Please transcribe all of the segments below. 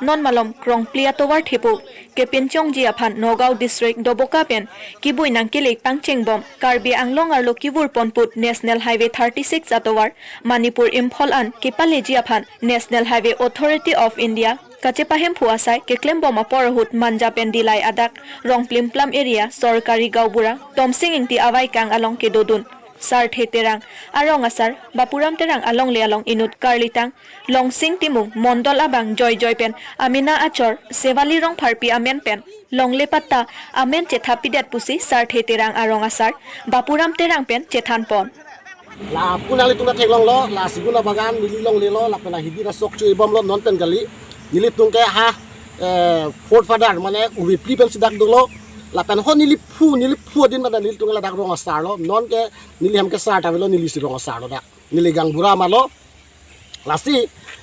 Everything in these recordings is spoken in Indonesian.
non malom krong plia towar thepu ke penchong ji aphan Nogao district doboka pen kibui nangkele pangcheng bom Karbi Anglong arlo kibur ponput National Highway 36 atowar Manipur Imphal an kipale ji aphan National Highway Authority of India Kachepahem Puasai ke claim bom aporhut manja pen dilai adak rong plim plum area sorkari gaubura tomsing ingti awai kang along ke dodun Sar the terang arong asar bapuram terang along le along inut karlitang long sing timung mondol abang joy pen amina achor sevali rong pharpi amen pen long le patta amen chetha pidet pusi sar the terang arong asar bapuram terang pen chethan pon la punali tunga theklong lo la siguna bagan nili long le lo la pena hidira sok chui bom lo non pen gali nili tung ke ha fort father mane ubi pen sidak dolo la pen ho nili phu din mane nili tung la dak rong asar lo non ke nili ham ke sar ta lo nili si rong asar lo dak nili gang bura ma lo la si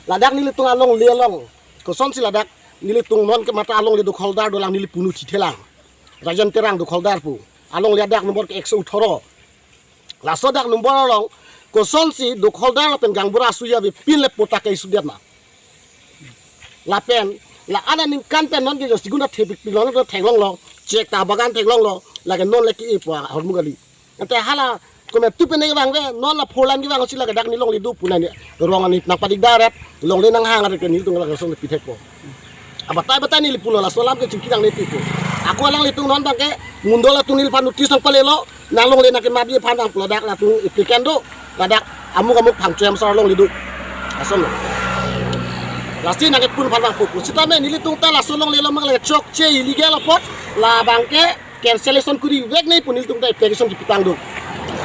la dak nili tung along le long ko son si la dak nili tung non ke mata along le du kholdar do lang nili punu chi thelang rajan terang du kholdar pu along le dak nomor ke 118 la so dak nomor long ko son si du kholdar la pen gang bura suya bi pin le pota ke sudiat ma la pen la ana ning kan pen non ke jo siguna thepik pilon do thenglong lo cek ta bagan thenglong lo la ke non le ki ipwa hormugali ante hala ko me tu pen ne bang ve non la pholan ki bang si la ke dak ni long li du puna ni rong ani nak padik darat long le nang hang ke ni tung la ke song le pithek ko abatai ni li pulo la solam ke cingkidang le tipu aku alang li tung non bang ke mundola tunil panu tisang palelo nalong le nak mabi phanang plodak la tu ipikendo la dak amuk phang chem sar long li du asom Lasti nak pun pandang pupus. Kita me nili tung ta la solong le lamang le chok che illegal pot la bangke cancellation kuri wek nei pun nili tung ta application di pitang do.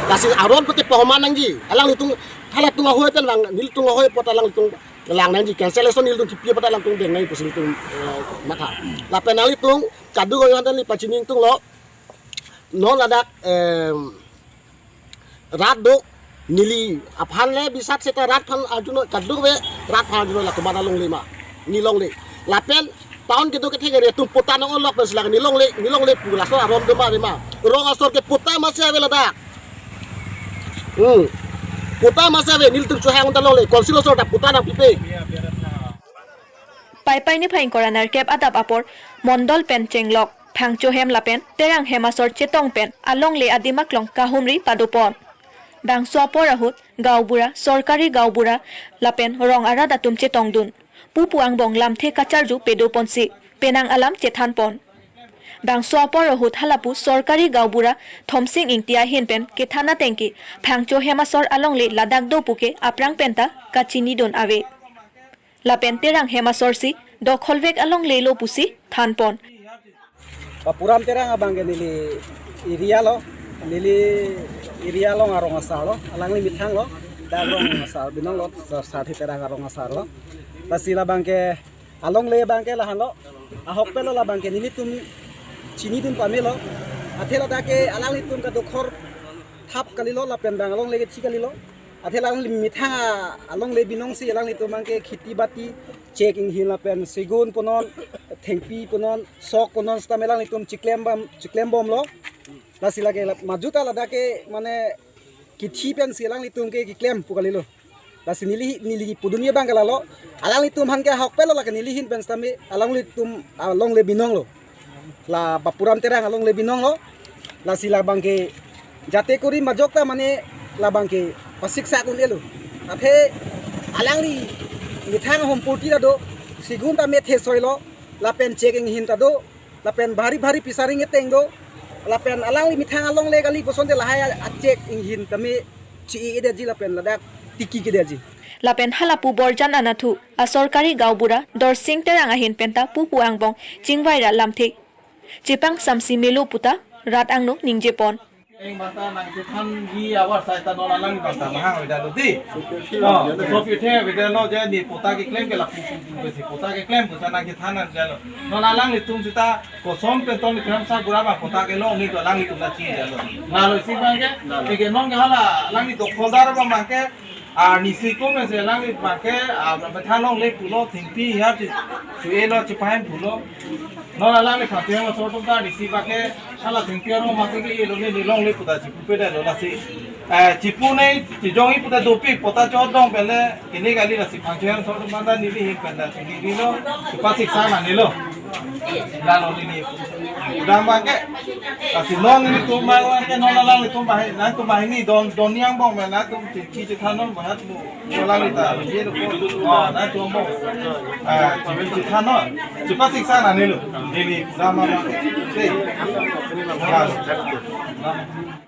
Lasti aron kote pahoman nangji. Alang li tung hala tung ahoy pen lang nili tung ahoy pot alang tung lang nangji cancellation nili tung tipi pot alang tung deng nei pus nili tung mata. La penali tung kadu ko yan li pachining tung lo non ladak rado nili aphan le bisat seta rat phan ajuno kaddu we rat phan ajuno la kumana long lima nilong le lapen taun gitu ke thege re tum pota no lok pes la nilong le pula so arom de ma rong asor ke pota masya ve lada pota masya ve nil tu chuhang ta long le konsilo so ta pota na pipe pai ni phain koranar kep adap apor mondol pen chenglok phangcho hem lapen terang hemasor chetong pen along le adimak long kahumri padupon Bang swapor ahut gaubura sorkari gaubura lapen rong ara datum chetong dun pupuang bong lam the kacharju pedo ponsi penang alam chethan pon Bang swapor ahut halapu sorkari gaubura thomsing ingtia hin pen ke thana tengki phangcho hemasor along le ladak do puke aprang penta kachini don ave lapen terang hemasor si do kholvek along le lo pusi than pon puram terang abang ke nili iriya lo nili iriya lo ngarong asar lo alang li mithang lo darong asar binong lo sathi terang ngarong asar lo pasila bangke along le bangke lahan lo ahok pe lo la bangke nili tum chini dun pame lo athela dake alang li tum ka dokhor thap kali lo la pen bang along le ke thikali lo athela li mithang along le binong si alang li tum bangke khiti bati checking hin la pen sigun ponon thengpi ponon sok ponon stamelang li tum chiklem bom lo Lasila ke majuta lada ke mane kithi pen silang litum ke claim pukali lo lasi nili pudunia bang kalalo alang litum hangke hok pelo la ke nili hin pen stami alang litum along le binong lo la bapuram terang along le binong lo lasila bangke jate kori majokta mane la bangke pasiksa kun elo aphe alang li mithang hompoti do sigun ta me the soilo la pen checking hin ta do la pen bhari pisaring eteng do lapen alang li mithang along le gali poson de lahaya acek inghin tame chi ide ji lapen ladak tiki ke de ji lapen halapu borjan anathu asorkari gaubura dorsing terang ahin penta pupuang bong chingwaira lamthi chipang samsi melu puta rat angnu ningjepon Eng bata nang juthan gi awar sai ta nola lang bata mahang weda luti so pye weda no je ni pota ke claim ke la pu se pota ke claim bu sana ke thana jalo nola lang ni tum sita ko som pe ton ni kram sa gura ba pota ke lo ni to lang ni tum na chi jalo na lo si bang ke non ke hala lang ni to kholdar ba ma ke ni si ko me se lang ni ma ke ba tha long le pu lo thing pi ha ti suye lo cipahem pulo nona lang le khate ma so to da disi ba ke sala thengkia ro ma ke ye lo ne long le puta chipu pe da lo la si chipu ne ti jong i puta do pi pota cho dong pele ini kali la si phangchen so to ma da ni li hin pe da ni lo pa sik sa na ni lo la lo ni udah ba ke kasi non ni tu ma ke nona lang le tu ba na tu ba ni don yang bong ma na tu chi chi than non ba ha tu so lang ni ta ye lo ko na tu mo chi than non chi pa sik sa na ni lo ini sama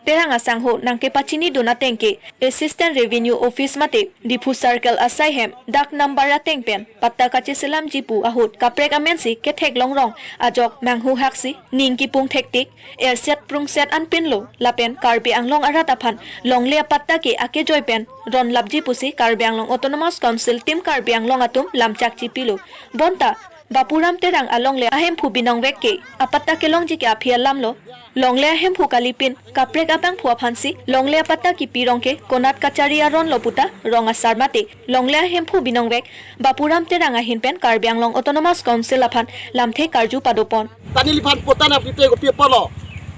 Terang asang ho nang ke pachini dona tengke Assistant Revenue Office mate Dipu Circle asaihem dak number ateng pen patta kache selam jipu ahut kaprek amensi ke thek longrong ajok manghu haksi ning ki pung thektik airset prung set an pinlo lapen karbi anglong arat aphan longle patta ke ake joy pen ron labji pusi karbi anglong Autonomous Council team karbi anglong atum lamchak chipilo bonta Bapuram terang along le ahem phu binong vekke apatta ke long ji ke aphial lamlo longle ahem phu kalipin kaprek apang phu phansi longle apatta ki pirong ke konat kachari aron loputa ronga sarmate longle ahem phu binong vek Bapuram terang ahin pen karbi anglong Autonomous Council aphan lamthe karju padopon tani lipan potana pite ko pepalo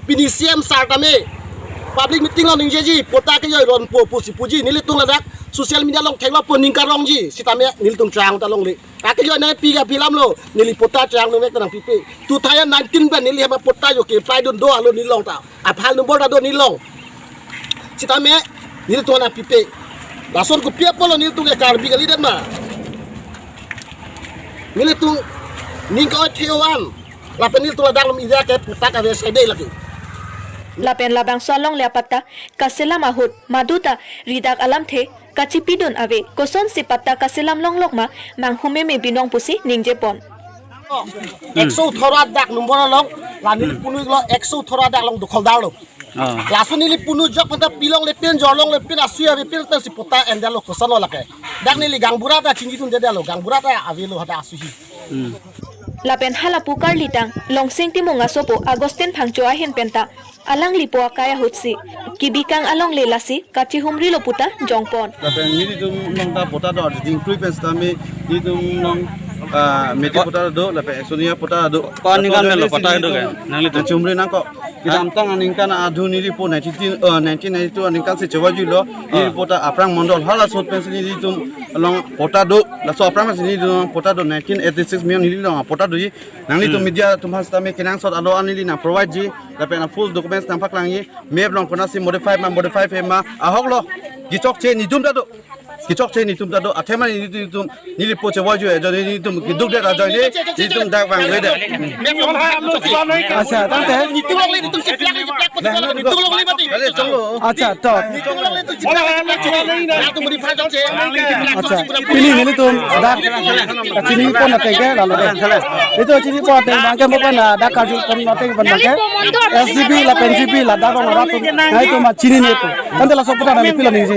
pinisiam sartame public meeting lo ningjeji pota ke yo ron po puji nilitung ladak social media long thenglo po ningkarong ji sitame nilitung trang ta long le ake yo na piga pilam lo nilipota trang lo mek tanang pipe 2019 ban nili haba pota yo ke plai don do alo nilong ta aphal number da do nilong sitame nilitung na pipe lason ko pepalo nilitung ke karbi kali dan ma nilitung ningko theowan lapen nilitung ladak lo ida ke pota ka SED lagi lapen labang salong le apatta kaselam ahut maduta ridak alam the kachipidon ave koson si patta kaselam longlok ma manghume me binong pusi ningje pon 100 thora dak number long lanil punu lo 100 thora dak long dukhol dal lo lasun nili punu jok pada pilong le pen jorlong le pen asu ave pen ta si pota endalo koson lo lake dak nili gangbura ta chingi tun dedalo gangbura ta ave lo hada asu hi lapen halapu karlitang longsing timunga sopo agosten phangcho ahin penta alang lipo kaya hutsi kibikang along lelasi kachi humri loputa jongpon lapen ni dum nong ta pota do ding prepens tami ni dum nong meti pota do lapen sonia pota do kon ningan melo pota do kan nang litu chumre nang ko kitam tang aning kan adhu ni ripo 1992 aning kan se chawaju lo ni pota aprang mondol hala sot pens ni dum along pota do la so aprang ni dum pota do 1986 million ni lo pota do nang litu media tum has tami kinang sot alo anili na provide ji lapen full documents nampak langi map long kona si modify ma ahok lo gicok che ni dum da do gicok che ni dum da do athema ni dum ni li poche waju e jani ni dum giduk de ra jani ni dum da wang le de Acha tante ni tu long le tu ceplak ni tu long le mati acha to tu mudi pha jong che acha pili ni tum dak chini pon na tege la lo itu chini pon te bangke mo na dak ka ju pon na te ban bangke SGB la PNGB la dak ngora tu nai tu ma chini ni tu tante la soputa na pilo ni ji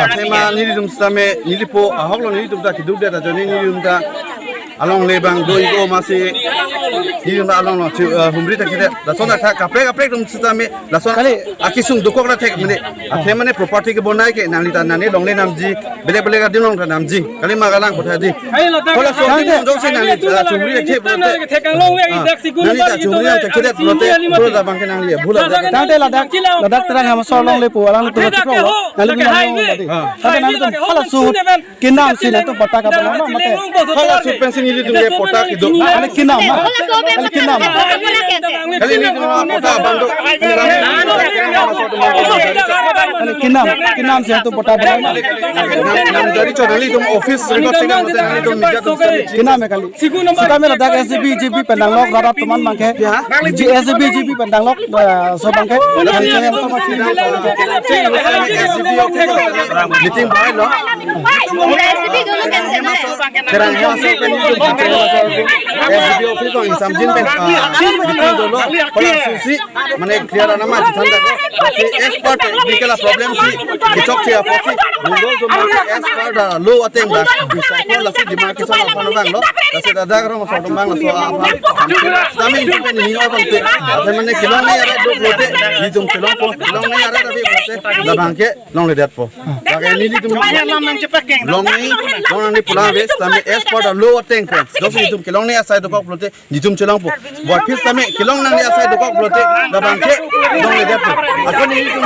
athema ni dum stame ni lipo ahok lo ni dum da giduk de ra jani ni dum da along lebang do iko masih ni dum along lo humri ta kide la sona tha kapre dum stame la sona kali akisung dukok na thek mene athema ne property ke bonai ke nalita nani longle namji bele ga dinong tha namji kali magalang kotha di kola so ni dum se nali chumri ke bote thekang long we dak sikun nani ta chumri ta kide bote pro da bangke nang li bula tante la dak terang ham so long le pu alang tu chiko lo nalu ni tante nang tu hala su kinam sin tu pata ka bana mate hala su pensi ni dum ye pota ki do ale kinam ale kinam kali ni dum pota bando ale kinam sin tu pota bana nam dari chorali dum office record singa mate ni dum media dum kinam me kali sita me dak SGB GB pendang lok rada teman mangke SGB GB pendang lok so bangke meeting bai lo kerang SDP office ko insam jin pen bikin dolo pala susi mane clear nama jitan dago expert technical problem si kichok che aposi mundol to mas expert lo ateng ba bisa la si demarcation apa no bang lo kasi dada garo so dum bang so apa kami pen ni no bang te mane kilong ne ara do lote ni tum kilong ne ara dabi bote da bangke long le dat po bagai ni tum long ni pulang wes kami expert lo ateng pen do si tum kilong ne asai do kok lote ni tum chelang po buat pis kami kilong nang ni asai do kok lote da bangke long le dat po aku ni tum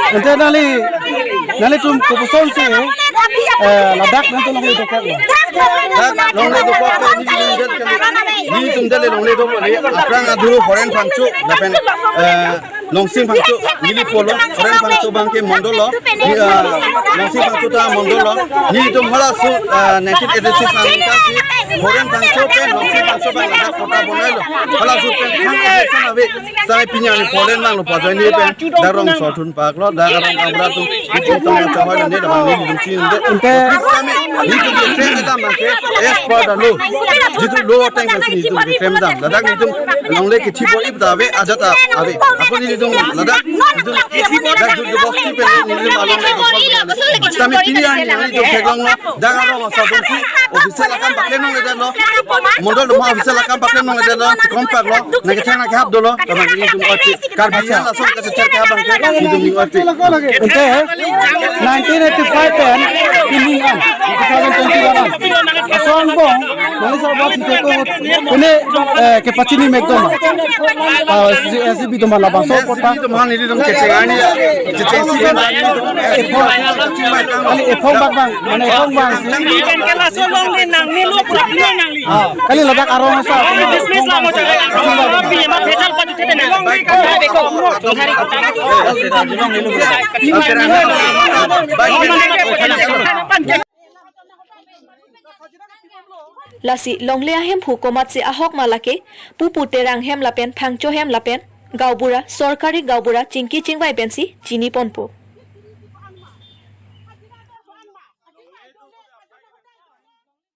Nanti nali tum proposal si ladak nanti long itu kok. long le do kok ni tum dale long le do ni aprang aduru foreign pangchu da pen longsing pangchu nili polo foreign pangchu bangke mondolo longsing pangchu ta mondolo ni tum hala su 1986 angka si foreign pangchu pe longsing pangchu bang ada kota bonailo hala su pen khang ave sai pinya ni foreign bang lo pa joi ni pen darong sotun pak lo darong abra tum itu tong chawai ni da bang ni dum chin de kami ni tum trem da bangke expert lo jitu lo tang kan ni tum trem da ladak ni tum longle ki chipo ib da ave ajata ave aku ni tum ladak tum dak du bosti pe ni tum along le kami pilih ni tum teglong lo darong sotun si official akan pakai nong le lo modal lo official akan pakai nong le lo kompak lo na ke thana khap do lo da bang ni tum oti kar bian la so ka cher ka bang ke ni tum ni oti Ente 1985 pen pilihan 2021 asal bong nali sahabat kita ko une ke pachini mekdom SCB to mala baso kota to man ni tum ke chengani cheng si kali epong bang mane epong bang kali ladak arong sa lasi longlea hem hukomat se ahok malake pupu terang hem lapen thangcho hem lapen gaubura sorkari gaubura chingki chingbai pensi chini ponpo